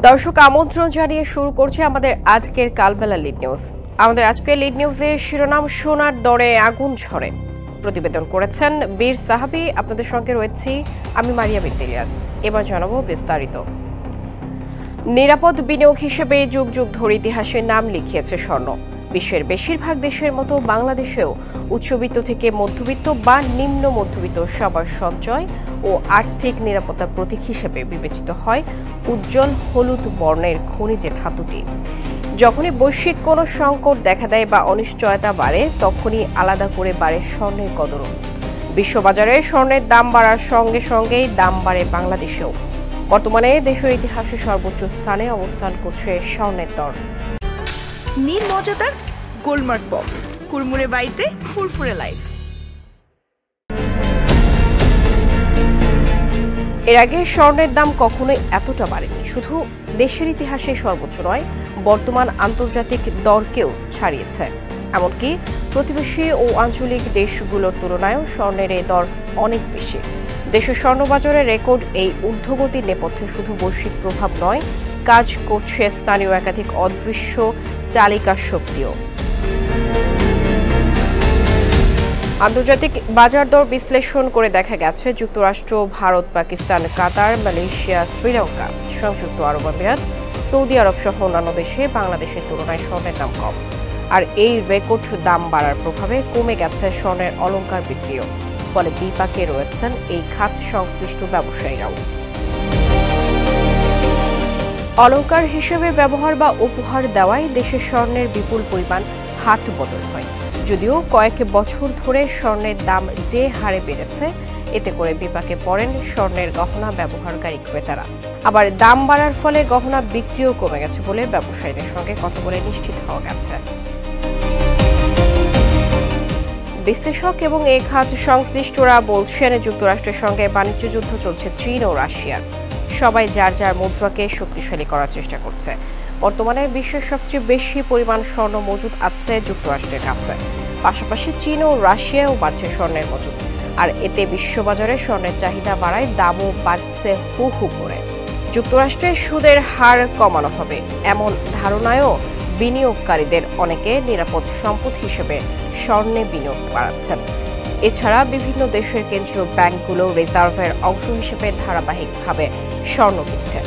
দর্শক আমন্ত্রণ জানিয়ে শুরু করছে আমাদের আজকের কালবেলা লিড নিউজ। আমাদের আজকের লিড নিউজে শিরোনাম সোনার দরে আগুন ঝরে। প্রতিবেদন করেছেন বীর সাহাবী। আপনাদের সঙ্গে রয়েছি আমি মারিয়া বিদ্যালিয়াস। এবার জানাবো বিস্তারিত। নিরাপদ বিনিয়োগ হিসেবে যুগ যুগ ধরে ইতিহাসে নাম লিখিয়েছে স্বর্ণ। বিশ্বের বেশিরভাগ দেশের মতো বাংলাদেশেও উচ্চবিত্ত থেকে মধ্যবিত্ত বা নিম্ন মধ্যবিত্ত সবার সঞ্চয় ও আর্থিক নিরাপত্তার প্রতীক হিসেবে বিবেচিত হয় উজ্জ্বল হলুদ বর্ণের খনিজের ধাতুটি। যখনই বৈশ্বিক কোনো সংকট দেখা দেয় বা অনিশ্চয়তা বাড়ে, তখনই আলাদা করে বাড়ে স্বর্ণের কদরও। বিশ্ববাজারে স্বর্ণের দাম বাড়ার সঙ্গে সঙ্গেই দাম বাড়ে বাংলাদেশেও। বর্তমানে দেশের ইতিহাসে সর্বোচ্চ স্থানে অবস্থান করছে স্বর্ণের দর। নীল মজাদার গোলমার্ক পপস, কুড়মুড়ে বাইতে ফুরফুরে লাইফ। এর আগে স্বর্ণের দাম কখনোই এতটা বাড়েনি। শুধু দেশের ইতিহাসে সর্বোচ্চ নয়, বর্তমান আন্তর্জাতিক দরকেও ছাড়িয়েছে। এমনকি প্রতিবেশী ও আঞ্চলিক দেশগুলোর তুলনায়ও স্বর্ণের এই দর অনেক বেশি। দেশের স্বর্ণবাজারে রেকর্ড এই ঊর্ধ্বগতির নেপথ্যে শুধু বৈশ্বিক প্রভাব নয়, কাজ করছে স্থানীয় একাধিক অদৃশ্য চালিকা শক্তিও। আন্তর্জাতিক বাজার দর বিশ্লেষণ করে দেখা গেছে, যুক্তরাষ্ট্র, ভারত, পাকিস্তান, কাতার, মালয়েশিয়া, শ্রীলঙ্কা, সংযুক্ত আরব আমিরাত, সৌদি আরব সহ অন্যান্য দেশে বাংলাদেশের তুলনায় স্বর্ণের দাম কম। আর এই রেকর্ড দাম বাড়ার প্রভাবে কমে গেছে স্বর্ণের অলংকার বিক্রিও। ফলে বিপাকে রয়েছেন এই খাত সংশ্লিষ্ট ব্যবসায়ীরাও। অলংকার হিসেবে ব্যবহার বা উপহার দেওয়ায় দেশের স্বর্ণের বিপুল পরিমাণ হাট বদল হয়। যদিও কয়েক বছর ধরে স্বর্ণের দাম যে হারে বেড়েছে, এতে করে বিপাকে পড়েন স্বর্ণের গহনা ব্যবহারকারী ক্রেতারা। আবার দাম বাড়ার ফলে গহনা বিক্রিও কমে গেছে বলে ব্যবসায়ীদের সঙ্গে কথা বলে নিশ্চিত হওয়া গেছে। বিশ্লেষক এবং এই খাত সংশ্লিষ্টরা বলছেন, যুক্তরাষ্ট্রের সঙ্গে বাণিজ্য যুদ্ধ চলছে চীন ও রাশিয়ার। সবাই যার যার মুদ্রাকে শক্তিশালী করার চেষ্টা করছে। বর্তমানে বিশ্বের সবচেয়ে বেশি পরিমাণ স্বর্ণ মজুদ আছে যুক্তরাষ্ট্রের কাছে। পাশাপাশি চীন ও রাশিয়াও বাড়ছে স্বর্ণের মজুদ। আর এতে বিশ্ববাজারে স্বর্ণের চাহিদা বাড়ায় দামও বাড়ছে হু হু করে। যুক্তরাষ্ট্রের সুদের হার কমানো হবে এমন ধারণায়ও বিনিয়োগকারীদের অনেকে নিরাপদ সম্পদ হিসেবে স্বর্ণে বিনিয়োগ বাড়াচ্ছেন। এছাড়া বিভিন্ন দেশের কেন্দ্রীয় ব্যাংকগুলো রিজার্ভের অংশ হিসেবে ধারাবাহিকভাবে স্বর্ণ কিনছে।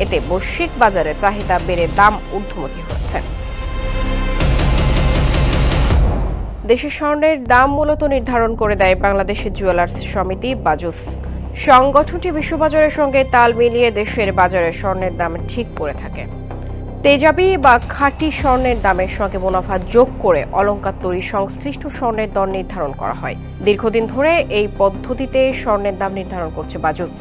এতে বৈশ্বিক বাজারে চাহিদা বেড়ে দাম ঊর্ধ্বমুখী হচ্ছে। দেশের স্বর্ণের দাম মূলত নির্ধারণ করে দেয় বাংলাদেশের জুয়েলার্স সমিতি বাজুস। সংগঠনটি বিশ্ববাজারের সঙ্গে তাল মিলিয়ে দেশের বাজারে স্বর্ণের দাম ঠিক করে থাকে। তেজাবি বা খাঁটি স্বর্ণের দামের সঙ্গে মুনাফা যোগ করে অলংকার তৈরি সংশ্লিষ্ট স্বর্ণের দর নির্ধারণ করা হয়। দীর্ঘদিন ধরে এই পদ্ধতিতে স্বর্ণের দাম নির্ধারণ করছে বাজুস।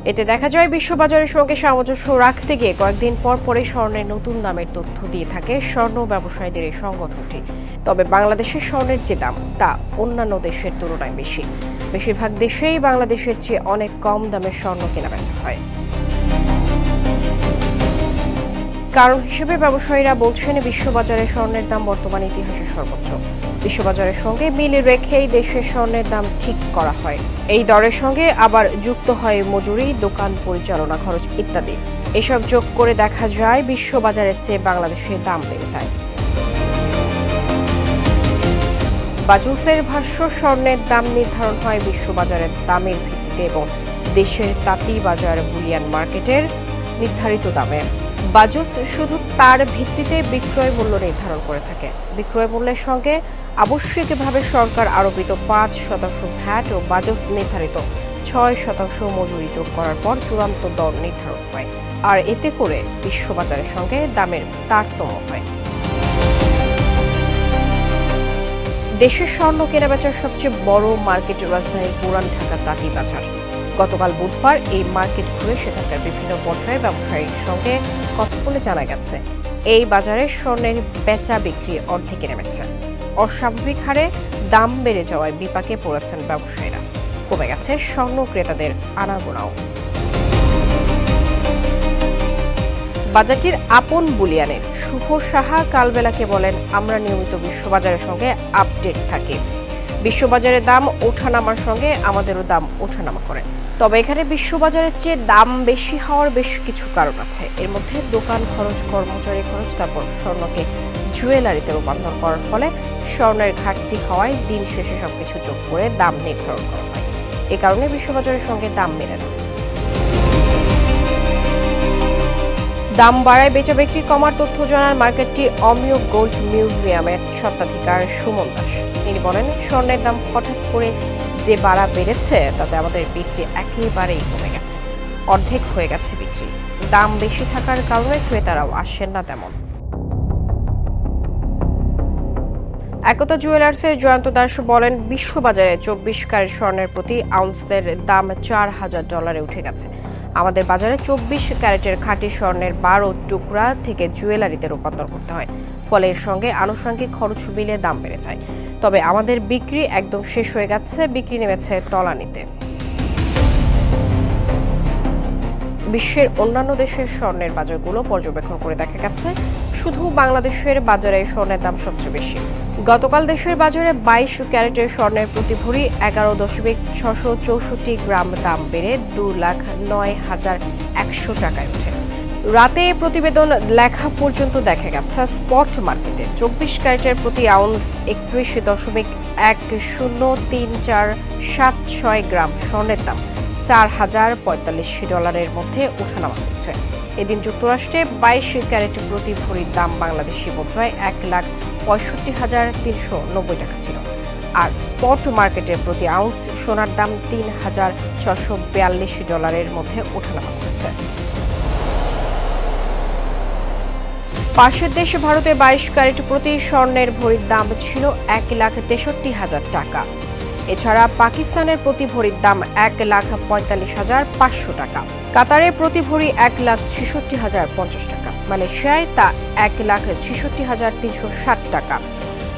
এতে দেখা যায়, বিশ্ববাজারের সঙ্গে সামঞ্জস্য রাখতে গিয়ে কয়েকদিন পর পরে স্বর্ণের নতুন দামের তথ্য দিয়ে থাকে স্বর্ণ ব্যবসায়ীদের এই সংগঠনটি। তবে বাংলাদেশের স্বর্ণের যে দাম, তা অন্যান্য দেশের তুলনায় বেশি। বেশিরভাগ দেশেই বাংলাদেশের চেয়ে অনেক কম দামে স্বর্ণ কেনাবেচা হয়। কারণ হিসেবে ব্যবসায়ীরা বলছেন, বিশ্ববাজারে স্বর্ণের দাম বর্তমানে ইতিহাসের সর্বোচ্চ। বিশ্ববাজারের সঙ্গে মিল রেখেই দেশের স্বর্ণের দাম ঠিক করা হয়। এই দরের সঙ্গে আবার যুক্ত হয় মজুরি, দোকান পরিচালনা খরচ ইত্যাদি। এসব যোগ করে দেখা যায় বিশ্ববাজারের চেয়ে বাংলাদেশের দাম বেড়ে যায়। বাজুসের ভাষ্য, স্বর্ণের দাম নির্ধারণ হয় বিশ্ববাজারের দামের ভিত্তিতে এবং দেশের তাঁতি বাজার বুলিয়ান মার্কেটের নির্ধারিত দামে। বাজুস শুধু তার ভিত্তিতে বিক্রয় মূল্য নির্ধারণ করে থাকে। বিক্রয় মূল্যের সঙ্গে আবশ্যিকভাবে সরকার আরোপিত ৫% ভ্যাট ও বাজুস নির্ধারিত ৬% মজুরি যোগ করার পর চূড়ান্ত দর নির্ধারণ হয়। আর এতে করে বিশ্ববাজারের সঙ্গে দামের তারতম্য হয়। দেশের স্বর্ণ কেনাবেচার সবচেয়ে বড় মার্কেট রাজধানীর পুরান ঢাকা তাঁতি বাজার। গতকাল বুধবার এই মার্কেট ঘুরে সেখানকার বিভিন্ন পর্যায়ে ব্যবসায়ীর সঙ্গে কথা বলে জানা গেছে, এই বাজারে স্বর্ণের বেচা বিক্রি অর্ধেক নেমেছে। অস্বাভাবিক হারে দাম বেড়ে যাওয়ায় বিপাকে পড়েছেন ব্যবসায়ীরা। কমে গেছে স্বর্ণ ক্রেতাদের আনাগোনাও। বাজারটির আপন বুলিয়ানের শুভ সাহা কালবেলাকে বলেন, আমরা নিয়মিত বিশ্ববাজারের সঙ্গে আপডেট থাকি। বিশ্ববাজারে দাম ওঠানামার সঙ্গে আমাদেরও দাম ওঠানামা করে। তবে এখানে বিশ্ববাজারের চেয়ে দাম বেশি হওয়ার বেশ কিছু কারণ আছে। এর মধ্যে দোকান খরচ, কর্মচারী খরচ, তারপর স্বর্ণকে জুয়েলারিতে রূপান্তর করার ফলে স্বর্ণের ঘাটতি হওয়ায় দিন শেষে সবকিছু যোগ করে দাম নির্ধারণ করা হয়। এ কারণে বিশ্ববাজারের সঙ্গে দাম মেলে না। দাম বাড়ায় বেচা বিক্রি কমার তথ্য জানান মার্কেটটির অমিয় গোল্ড মিউজিয়ামের স্বত্বাধিকার সুমন দাস। তিনি বলেন, স্বর্ণের দাম হঠাৎ করে যে বাড়া বেড়েছে তাতে আমাদের বিক্রি একেবারেই কমে গেছে, অর্ধেক হয়ে গেছে বিক্রি। দাম বেশি থাকার কারণে ক্রেতারাও আসেন না তেমন। একতা জুয়েলার্সের জয়ন্ত দাস বলেন, বিশ্ববাজারে 24 ক্যারেট স্বর্ণের প্রতি আউন্সের দাম $4000 উঠে গেছে। আমাদের বাজারে 24 ক্যারেটের খাঁটি স্বর্ণের 12 টুকরা থেকে জুয়েলারিতে রূপান্তর করতে হয়, ফলে এর সঙ্গে আনুষঙ্গিক খরচ মিলিয়ে দাম বেড়ে যায়। তবে আমাদের বিক্রি একদম শেষ হয়ে গেছে, বিক্রি নেমেছে তলানিতে। বিশ্বের অন্যান্য দেশের স্বর্ণের বাজারগুলো পর্যবেক্ষণ করে দেখা গেছে শুধু বাংলাদেশের বাজারে স্বর্ণের দাম সবচেয়ে বেশি। গতকাল দেশের বাজারে 22 ক্যারেটের স্বর্ণের প্রতি ভরি 11.664 গ্রাম দাম বেড়ে 2,09,100 টাকায় ওঠে। রাতে প্রতিবেদন লেখা পর্যন্ত দেখা গেছে স্পট মার্কেটে 24 ক্যারেটের প্রতি আউন্স 31.103476 গ্রাম স্বর্ণের দাম $4,045 মধ্যে ওঠানামা হচ্ছে। এদিন যুক্তরাষ্ট্রে 22 ক্যারেট প্রতি ভরির দাম বাংলাদেশি মুদ্রায় 1,65,390 টাকা ছিল। আর স্পট মার্কেটের প্রতি আউন্স সোনার দাম $3,642 মধ্যে ওঠানামা করেছে। পাশের দেশ ভারতে 22 ক্যারেট প্রতি স্বর্ণের ভরির দাম ছিল 1,63,000 টাকা। এছাড়া পাকিস্তানের প্রতি ভরির দাম 1,45,500 টাকা। কাতারের প্রতি ভরি 1,66,050 টাকা। মালয়েশিয়ায় তা 1,66,360 টাকা।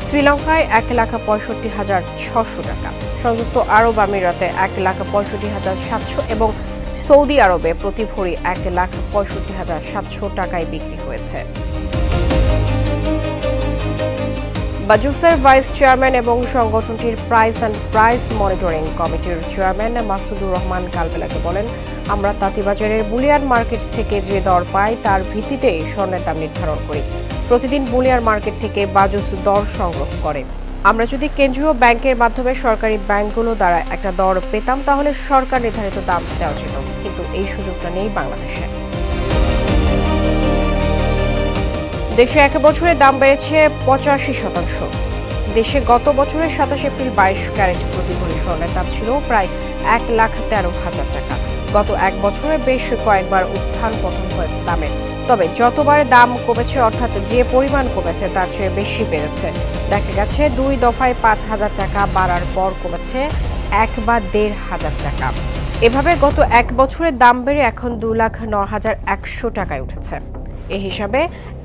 শ্রীলঙ্কায় 1,65,600 টাকা। সংযুক্ত আরব আমিরাতে 1,65,700 এবং সৌদি আরবে প্রতি ভরি 1,65,700 টাকায় বিক্রি হয়েছে। বাজুসের ভাইস চেয়ারম্যান এবং সংগঠনটির প্রাইস মনিটরিং কমিটির চেয়ারম্যান মাসুদুর রহমান কালবেলাকে বলেন, আমরা তাঁতীবাজারের বুলিয়ান মার্কেট থেকে যে দর পাই তার ভিত্তিতে স্বর্ণের দাম নির্ধারণ করি। প্রতিদিন বুলিয়ান মার্কেট থেকে বাজুস দর সংগ্রহ করে। আমরা যদি কেন্দ্রীয় ব্যাংকের মাধ্যমে সরকারি ব্যাংকগুলো দ্বারা একটা দর পেতাম তাহলে সরকার নির্ধারিত দাম দেওয়া যেত, কিন্তু এই সুযোগটা নেই বাংলাদেশে। দেশে এক বছরে দাম বেড়েছে 85%। দেশে গত বছরের 27 এপ্রিল 22 ক্যারেট প্রতি ভরি স্বর্ণের দাম ছিল প্রায় 1,13,000 টাকা। গত এক বছরে বেশ কয়েকবার উত্থান পতন হয়েছে দামের। তবে যতবার দাম কমেছে, অর্থাৎ যে পরিমাণ কমেছে তার চেয়ে বেশি বেড়েছে। দেখা গেছে 2 দফায় 5,000 টাকা বাড়ার পর কমেছে 1 বা 1,500 টাকা। এভাবে গত এক বছরের দাম বেড়ে এখন 2,09,100 টাকায় উঠেছে। এ হিসাবে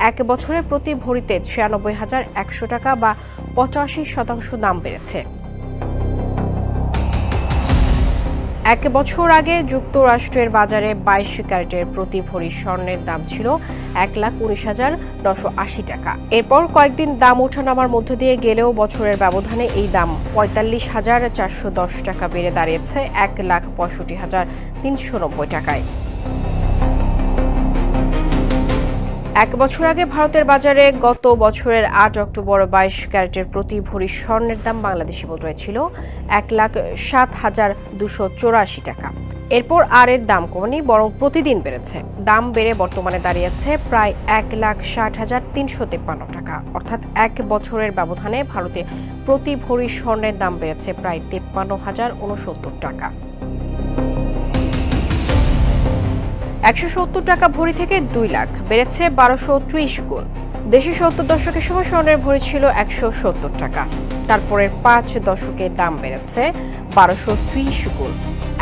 এক বছরে প্রতি ভরিতে 96,100 টাকা বা 85% দাম বেড়েছে। এক বছর আগে যুক্তরাষ্ট্রের বাজারে 22 ক্যারেটের প্রতি ভরি স্বর্ণের দাম ছিল 1,19,980 টাকা। এরপর কয়েকদিন দাম ওঠানামার মধ্য দিয়ে গেলেও বছরের ব্যবধানে এই দাম 45,410 টাকা বেড়ে দাঁড়িয়েছে 1,65,390 টাকায়। এক বছর আগে ভারতের বাজারে গত বছরের 8 অক্টোবর 22 ক্যারেটের প্রতি ভরি স্বর্ণের দাম বাংলাদেশি মুদ্রায় ছিল 1,07,284 টাকা। এরপর আর এর দাম কমেনি, বরং প্রতিদিন বেড়েছে। দাম বেড়ে বর্তমানে দাঁড়িয়েছে প্রায় 1,60,353 টাকা। অর্থাৎ এক বছরের ব্যবধানে ভারতে প্রতি ভরি স্বর্ণের দাম বেড়েছে প্রায় 53,069 টাকা। 170 টাকা ভরি থেকে 2 লাখ, বেড়েছে 1230 গুণ। দেশে 70 দশকের সময় স্বর্ণের ভরি ছিল 170 টাকা। তারপরের 5 দশকে দাম বেড়েছে 1230 গুণ।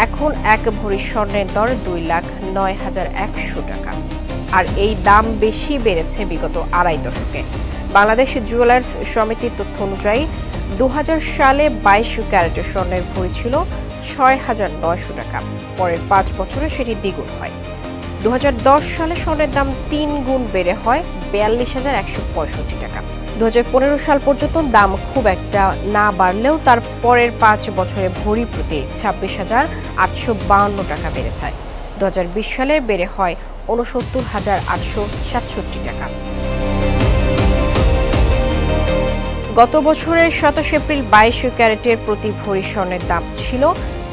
এখন এক ভরি স্বর্ণের দর 2,09,100 টাকা। আর এই দাম বেশি বেড়েছে বিগত আড়াই দশকে। বাংলাদেশ জুয়েলার্স সমিতির তথ্য অনুযায়ী 2000 সালে 22 ক্যারেটের স্বর্ণের ভরি ছিল 6,900 টাকা। পরের 5 বছরে সেটি দ্বিগুণ হয়। 2010 সালে স্বর্ণের দাম 3 গুণ বেড়ে হয় 42,165 টাকা। 2015 সাল পর্যন্ত দাম খুব একটা না বাড়লেও তার পরের 5 বছরে ভরি প্রতি 26,852 টাকা বেড়ে যায়। 2020 সালে বেড়ে হয় 69,867 টাকা। গত বছরের 27 এপ্রিল 22 ক্যারেটের প্রতি ভরি স্বর্ণের দাম ছিল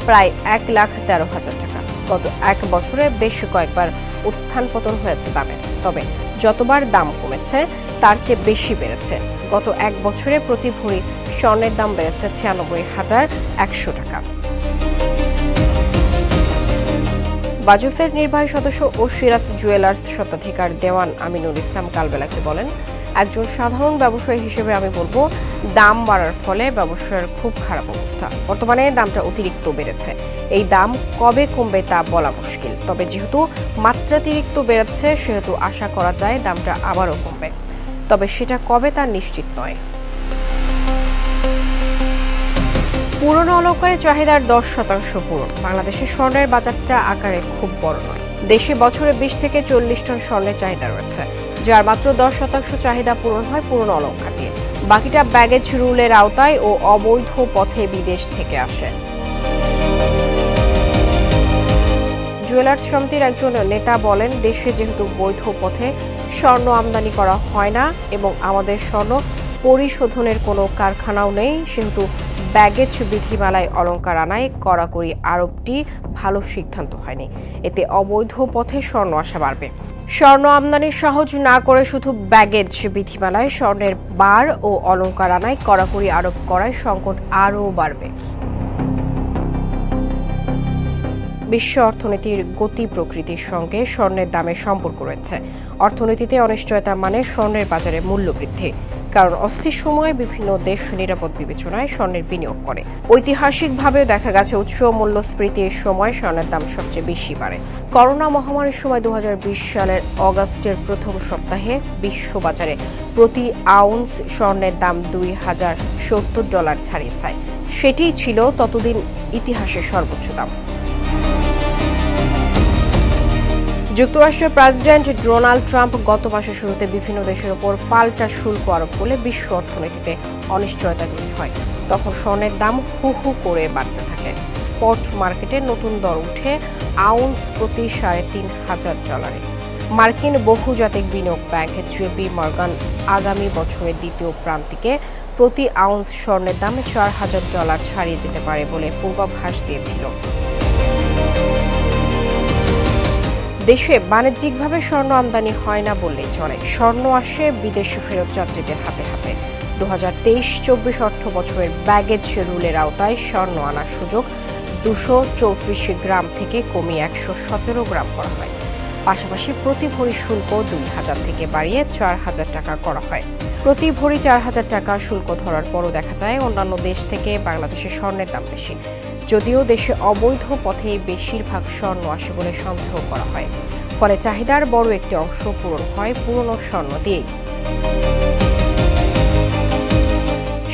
প্রায় 1,13,000 টাকা। গত এক বছরে বেশ কয়েকবার উত্থান পতন হয়েছে দামের, তবে যতবার দাম কমেছে তার চেয়ে বেশি বেড়েছে। গত এক বছরে প্রতি ভরি স্বর্ণের দাম বেড়েছে 96,100 টাকা। বাজুসের নির্বাহী সদস্য ও সিরাজ জুয়েলার্স স্বত্বাধিকার দেওয়ান আমিনুল ইসলাম কালবেলাকে বলেন, একজন সাধারণ ব্যবসায়ী হিসেবে আমি বলবো দাম বাড়ার ফলে ব্যবসার খুব খারাপ অবস্থা। বর্তমানে দামটা অতিরিক্ত বেড়েছে। এই দাম কবে কমবে তা বলা মুশকিল, তবে যেহেতু মাত্রাতিরিক্ত বেড়েছে সেহেতু আশা করা যায় দামটা আবারও কমবে, তবে সেটা কবে তা নিশ্চিত নয়। পুরনো অলংকারের চাহিদার 10% পূরণ। বাংলাদেশের স্বর্ণের বাজারটা আকারে খুব বড় নয়। দেশে বছরে 20 থেকে 40 টন স্বর্ণের চাহিদা রয়েছে, যার মাত্র 10% চাহিদা পূরণ হয় পুরনো অলংকার দিয়ে। বাকিটা ব্যাগেজ রুলের আওতায় ও অবৈধ পথে বিদেশ থেকে আসে। জুয়েলার্স সমিতির একজন নেতা বলেন, দেশে যেহেতু বৈধ পথে স্বর্ণ আমদানি করা হয় না এবং আমাদের স্বর্ণ পরিশোধনের কোনো কারখানাও নেই, সেহেতু ব্যাগেজ বিধিমালায় অলংকার আনায় কড়াকড়ি আরোপটি ভালো সিদ্ধান্ত হয়নি। এতে অবৈধ পথে স্বর্ণ আসা বাড়বে। স্বর্ণ আমদানি সহজ না করে শুধু ব্যাগেজ বিধিমালায় স্বর্ণের বার ও অলংকার আনায় কড়াকড়ি আরোপ করায় সংকট আরও বাড়বে। বিশ্ব অর্থনীতির গতি প্রকৃতির সঙ্গে স্বর্ণের দামের সম্পর্ক রয়েছে। অর্থনীতিতে অনিশ্চয়তা মানে স্বর্ণের বাজারে মূল্য বৃদ্ধি, কারণ অস্থির সময়ে বিভিন্ন দেশ নিরাপদ বিবেচনায় স্বর্ণের বিনিয়োগ করে। ঐতিহাসিকভাবেও দেখা গেছে উচ্চ মূল্যস্ফীতির সময় স্বর্ণের দাম সবচেয়ে বেশি বাড়ে। করোনা মহামারীর সময় 2020 সালের অগাস্টের প্রথম সপ্তাহে বিশ্ববাজারে প্রতি আউন্স স্বর্ণের দাম $2,070 ছাড়িয়ে যায়। সেটিই ছিল ততদিন ইতিহাসের সর্বোচ্চ দাম। যুক্তরাষ্ট্রের প্রেসিডেন্ট ডোনাল্ড ট্রাম্প গত মাসের শুরুতে বিভিন্ন দেশের ওপর পাল্টা শুল্ক আরোপ করলে বিশ্ব অর্থনীতিতে অনিশ্চয়তা তৈরি হয়। তখন স্বর্ণের দাম হু হু করে বাড়তে থাকে। স্পট মার্কেটে নতুন দর উঠে আউন্স প্রতি $3,500। মার্কিন বহুজাতিক বিনিয়োগ ব্যাংক জেপি মর্গান আগামী বছরের দ্বিতীয় প্রান্তিকে প্রতি আউন্স স্বর্ণের দাম $4,000 ছাড়িয়ে যেতে পারে বলে পূর্বাভাস দিয়েছিল। দেশে বাণিজ্যিকভাবে স্বর্ণ আমদানি হয় না বললেই চলে। স্বর্ণ আসে বিদেশি ফেরত যাত্রীদের হাতে হাতে। 2023-24 অর্থ বছরের ব্যাগেজ রুলের আওতায় স্বর্ণ আনার সুযোগ 234 গ্রাম থেকে কমিয়ে 117 গ্রাম করা হয়। পাশাপাশি প্রতি ভরি শুল্ক 2,000 থেকে বাড়িয়ে 4,000 টাকা করা হয়। প্রতি ভরি 4,000 টাকা শুল্ক ধরার পরও দেখা যায় অন্যান্য দেশ থেকে বাংলাদেশের স্বর্ণের দাম বেশি, যদিও দেশে অবৈধ পথে বেশিরভাগ স্বর্ণ আসে বলে সন্দেহ করা হয়। ফলে চাহিদার বড় একটি অংশ পূরণ হয় পুরনো স্বর্ণ দিয়েই।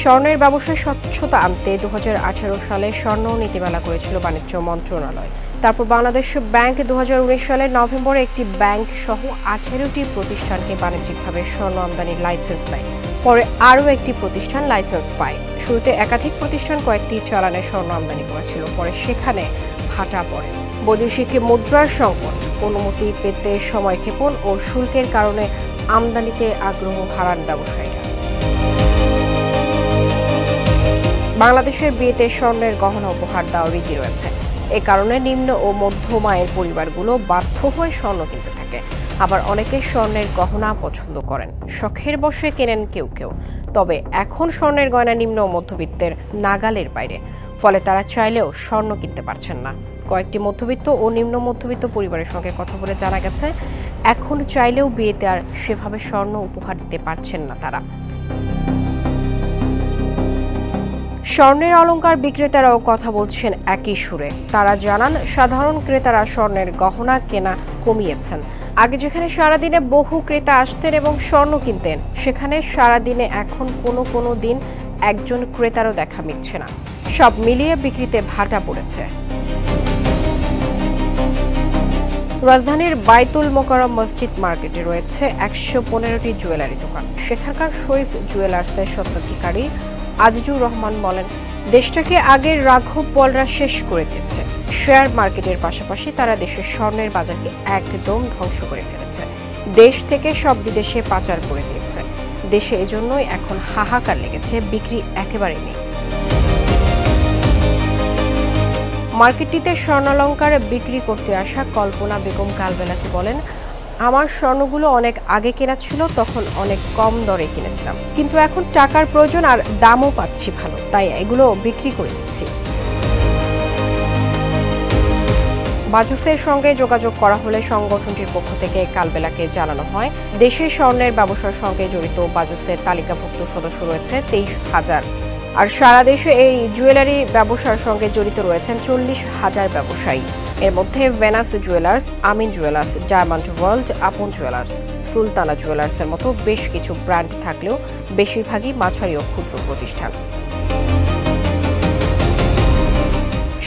স্বর্ণের ব্যবসায় স্বচ্ছতা আনতে 2018 সালে স্বর্ণ নীতিমালা করেছিল বাণিজ্য মন্ত্রণালয়। তারপর বাংলাদেশ ব্যাংক 2019 সালের নভেম্বরে একটি ব্যাংক সহ 18টি প্রতিষ্ঠানকে বাণিজ্যিকভাবে স্বর্ণ আমদানির লাইসেন্স দেয়। পরে আরও একটি প্রতিষ্ঠান লাইসেন্স পায়। শুরুতে একাধিক প্রতিষ্ঠান কয়েকটি চালানে স্বর্ণ আমদানি করেছিল, পরে সেখানে ভাটা পড়ে। বৈদেশিক মুদ্রার সংকট, অনুমতি পেতে সময়ক্ষেপণ ও শুল্কের কারণে আমদানিতে আগ্রহ হারান ব্যবসায়ীরা। বাংলাদেশের বিয়েতে স্বর্ণের গহনা উপহার দেওয়ার রীতি রয়েছে। এ কারণে নিম্ন ও মধ্যম আয়ের পরিবারগুলো বাধ্য হয়ে স্বর্ণ কিনতে থাকে। আবার অনেকে স্বর্ণের গহনা পছন্দ করেন, শখের বশে কেনেন কেউ কেউ। তবে এখন স্বর্ণের গয়না নিম্ন ও মধ্যবিত্তের নাগালের বাইরে, ফলে তারা চাইলেও স্বর্ণ কিনতে পারছেন না। কয়েকটি মধ্যবিত্ত ও নিম্ন মধ্যবিত্ত পরিবারের সঙ্গে কথা বলে জানা গেছে, এখন চাইলেও বিয়েতে আর সেভাবে স্বর্ণ উপহার দিতে পারছেন না তারা। স্বর্ণের অলংকার বিক্রেতারাও কথা বলছেন একই সুরে। তারা জানান, সাধারণ ক্রেতারা স্বর্ণের গহনা কেনা কমিয়েছেন। আগে যেখানে সারাদিনে বহু ক্রেতা আসতেন এবং স্বর্ণ কিনতেন, সেখানে সারাদিনে এখন কোনো দিন একজন ক্রেতারও দেখা মিলছে না। সব মিলিয়ে বিক্রিতে ভাটা পড়েছে। রাজধানীর বাইতুল মোকাররম মসজিদ মার্কেটে রয়েছে ১১৫টি জুয়েলারি দোকান। সেখানকার শরীফ জুয়েলার্সের স্বত্বাধিকারী আজিজুর রহমান বলেন, দেশটাকে আগের রাঘব বলরা শেষ করে দিয়েছে। শেয়ার মার্কেটের পাশাপাশি তারা দেশের স্বর্ণের বাজারকে একদম ধ্বংস করে ফেলেছে। দেশ থেকে সব বিদেশে পাচার করে দিয়েছে। দেশে এজন্যই এখন হাহাকার লেগেছে, বিক্রি একেবারে নেই। মার্কেটটিতে স্বর্ণালংকার বিক্রি করতে আসা কল্পনা বেগম কালবেলাকে বলেন, আমার স্বর্ণগুলো অনেক আগে কেনা ছিল, তখন অনেক কম দরে কিনেছিলাম, কিন্তু এখন টাকার প্রয়োজন আর দামও পাচ্ছি ভালো, তাই এগুলো বিক্রি করে দিচ্ছি। বাজুসের সঙ্গে যোগাযোগ করা হলে সংগঠনটির পক্ষ থেকে কালবেলাকে জানানো হয়, দেশে স্বর্ণের ব্যবসার সঙ্গে জড়িত বাজুসের তালিকাভুক্ত সদস্য রয়েছে 23,000, আর সারা দেশে এই জুয়েলারি ব্যবসার সঙ্গে জড়িত রয়েছেন 40,000 ব্যবসায়ী। এর মধ্যে ভেনাস জুয়েলার্স, আমিন জুয়েলার্স, ডায়মন্ড ওয়ার্ল্ড, আপন জুয়েলার্স, সুলতানা জুয়েলার্সের মতো বেশ কিছু ব্র্যান্ড থাকলেও বেশিরভাগই মাঝারি ও ক্ষুদ্র প্রতিষ্ঠান।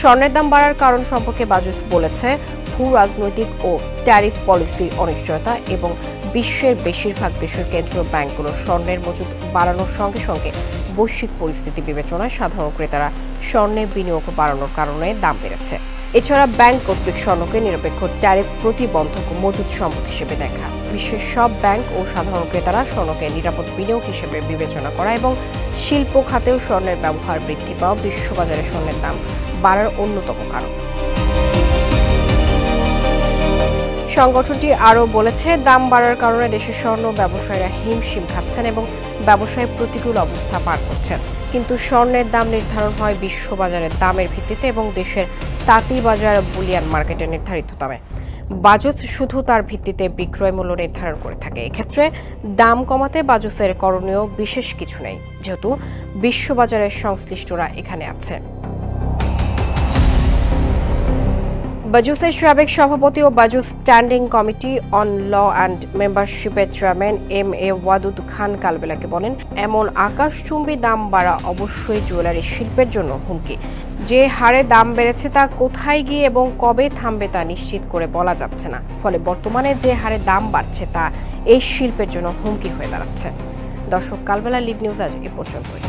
স্বর্ণের দাম বাড়ার কারণ সম্পর্কে বাজুস বলেছে, ভূ রাজনৈতিক ও ট্যারিফ পলিসির অনিশ্চয়তা এবং বিশ্বের বেশিরভাগ দেশের কেন্দ্রীয় ব্যাংকগুলো স্বর্ণের মজুদ বাড়ানোর সঙ্গে সঙ্গে বৈশ্বিক পরিস্থিতি বিবেচনায় সাধারণ ক্রেতারা স্বর্ণে বিনিয়োগ বাড়ানোর কারণে দাম বেড়েছে। এছাড়া ব্যাংক কর্তৃক স্বর্ণকে নিরপেক্ষ ট্যারিফ প্রতিবন্ধক মজুদ সম্পদ হিসেবে দেখা, বিশ্বের সব ব্যাংক ও সাধারণ ক্রেতারা স্বর্ণকে নিরাপদ বিনিয়োগ হিসেবে বিবেচনা করা এবং শিল্প খাতেও স্বর্ণের ব্যবহার বৃদ্ধি পাওয়া বিশ্ববাজারে স্বর্ণের দাম বাড়ার অন্যতম কারণ। সংগঠনটি আরও বলেছে, দাম বাড়ার কারণে দেশের স্বর্ণ ব্যবসায়ীরা হিমশিম খাচ্ছেন এবং ব্যবসায় প্রতিকূল অবস্থা পার করছেন। কিন্তু স্বর্ণের দাম নির্ধারণ হয় বিশ্ববাজারের দামের ভিত্তিতে এবং দেশের তাঁতিবাজার বুলিয়ান মার্কেটে নির্ধারিত দামে। বাজুস শুধু তার ভিত্তিতে বিক্রয় মূল্য নির্ধারণ করে থাকে। এক্ষেত্রে দাম কমাতে বাজুসের করণীয় বিশেষ কিছু নেই, যেহেতু বিশ্ববাজারের সংশ্লিষ্টরা এখানে আছে। বাজুসের সাবেক সভাপতি ও Bajus standing committee on law and মেম্বারশিপের চেয়ারম্যান এম.এ. ওয়াদুদ খান কালবেলাকে বলেন, এমন আকাশচুম্বী দাম বাড়া অবশ্যই জুয়েলারি শিল্পের জন্য হুমকি। যে হারে দাম বেড়েছে তা কোথায় গিয়ে এবং কবে থামবে তা নিশ্চিত করে বলা যাচ্ছে না। ফলে বর্তমানে যে হারে দাম বাড়ছে তা এই শিল্পের জন্য হুমকি হয়ে দাঁড়াচ্ছে। দর্শক, কালবেলা লিড নিউজ আজ এ পর্যন্তই।